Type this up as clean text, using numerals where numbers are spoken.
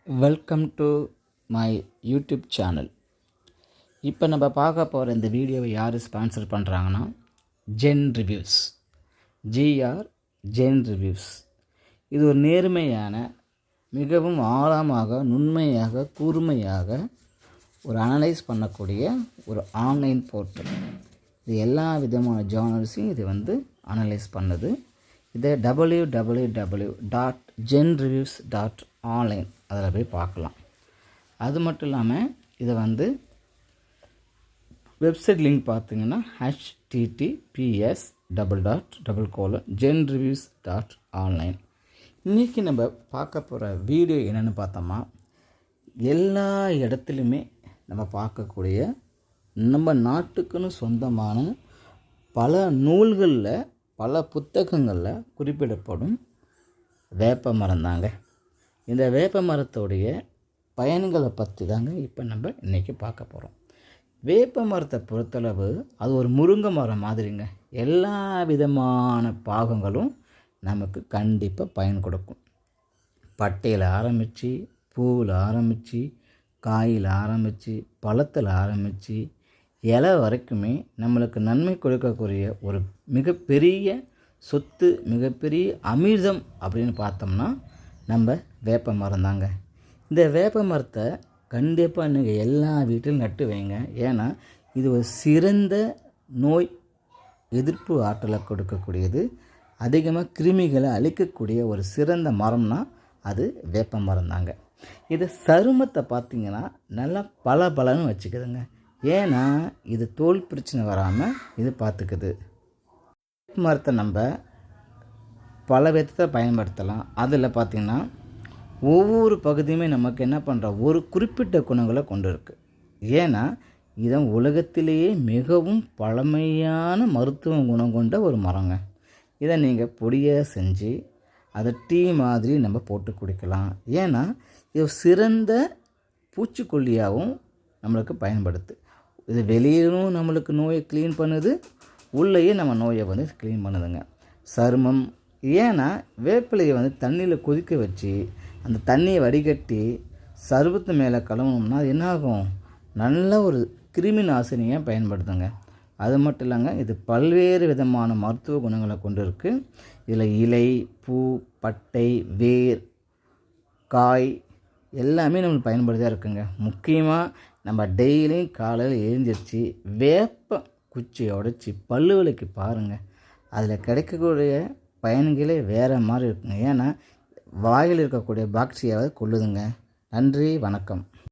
Welcome to my YouTube channel. இப்போ நம்ம பார்க்க போகிற இந்த வீடியோவை யார் ஸ்பான்சர் பண்ணுறாங்கன்னா ஜென் ரிவ்யூஸ். ஜென் ரிவ்யூஸ் இது ஒரு நேர்மையான, மிகவும் ஆழமாக, நுண்மையாக, கூர்மையாக ஒரு அனலைஸ் பண்ணக்கூடிய ஒரு ஆன்லைன் போர்ட்டல். இது எல்லா விதமான ஜேர்னல்ஸையும் இது அனலைஸ் பண்ணுது. இதை www.genreviews.online அதில் போய் பார்க்கலாம். அது மட்டும் இல்லாமல் இதை வெப்சைட் லிங்க் பார்த்தீங்கன்னா https://genreviews.online. இன்றைக்கி நம்ம பார்க்க போகிற வீடியோ என்னென்னு பார்த்தோம்னா, எல்லா இடத்துலையுமே நம்ம பார்க்கக்கூடிய, நம்ம நாட்டுக்குன்னு சொந்தமான பல நூல்களில், பல புத்தகங்களில் குறிப்பிடப்படும் வேப்ப மரம் தாங்க. இந்த வேப்ப மரத்தோடைய பயன்களை பற்றி தாங்க இப்போ நம்ம இன்றைக்கி பார்க்க போகிறோம். வேப்ப மரத்தை பொறுத்தளவு அது ஒரு முருங்கை மரம் மாதிரிங்க. எல்லா விதமான பாகங்களும் நமக்கு கண்டிப்பாக பயன் கொடுக்கும். பட்டையில் ஆரம்பித்து, பூவில் ஆரம்பித்து, காயில் ஆரம்பித்து, பழத்தில் ஆரம்பித்து, இலை வரைக்குமே நம்மளுக்கு நன்மை கொடுக்கக்கூடிய ஒரு மிகப்பெரிய சொத்து, மிகப்பெரிய அமிர்தம் அப்படின்னு பார்த்தோம்னா நம்ம வேப்ப மரம் தாங்க. இந்த வேப்ப மரத்தை கண்டிப்பாக நீங்கள் எல்லா வீட்டிலும் நட்டு வைங்க. ஏன்னா இது ஒரு சிறந்த நோய் எதிர்ப்பு ஆற்றலை கொடுக்கக்கூடியது, அதிகமாக கிருமிகளை அழிக்கக்கூடிய ஒரு சிறந்த மரம்னா அது வேப்ப மரம் தாங்க. இது சருமத்தை பார்த்திங்கன்னா நல்லா பலன்னு வச்சுக்குதுங்க. ஏன்னா இது தோல் பிரச்சனை வராமல் இது பார்த்துக்குது. வேப்ப மரத்தை நம்ம பல விதத்தை பயன்படுத்தலாம். அதில் பார்த்திங்கன்னா ஒவ்வொரு பகுதியுமே நமக்கு என்ன பண்ணுற ஒரு குறிப்பிட்ட குணங்களை கொண்டு இருக்குது. ஏன்னா இதன் உலகத்திலேயே மிகவும் பழமையான மருத்துவ குணம் கொண்ட ஒரு மரங்க. இதை நீங்கள் பொடியாக செஞ்சு அதை டீ மாதிரி நம்ம போட்டு குடிக்கலாம். ஏன்னா இது சிறந்த பூச்சிக்கொல்லியாகவும் நம்மளுக்கு பயன்படுது. இது வெளியிலும் நம்மளுக்கு நோயை க்ளீன் பண்ணுது, உள்ளேயே நம்ம நோயை க்ளீன் பண்ணுதுங்க. சருமம், ஏன்னா வேப்பிலையை தண்ணியில் கொதிக்க வச்சு அந்த தண்ணியை வடிகட்டி சருமத்து மேலே கழுவணும்னா அது என்னாகும், நல்ல ஒரு கிருமி நாசினியாக பயன்படுத்துங்க. அது மட்டும் இல்லைங்க, இது பல்வேறு விதமான மருத்துவ குணங்களை கொண்டு இருக்குது. இதில் இலை, பூ, பட்டை, வேர், காய் எல்லாமே நம்மளுக்கு பயன்படுத்தியாக இருக்குங்க. முக்கியமாக நம்ம டெய்லியும் காலையில் எழுந்திரிச்சு வேப்ப குச்சியை உடைச்சி பல்லு விளக்கி பாருங்கள். அதில் கிடைக்கக்கூடிய பயன்களே வேறு மாதிரி இருக்குங்க. ஏன்னா வாயில் இருக்கக்கூடிய பாக்டீரியாவை கொல்லுதுங்க. நன்றி, வணக்கம்.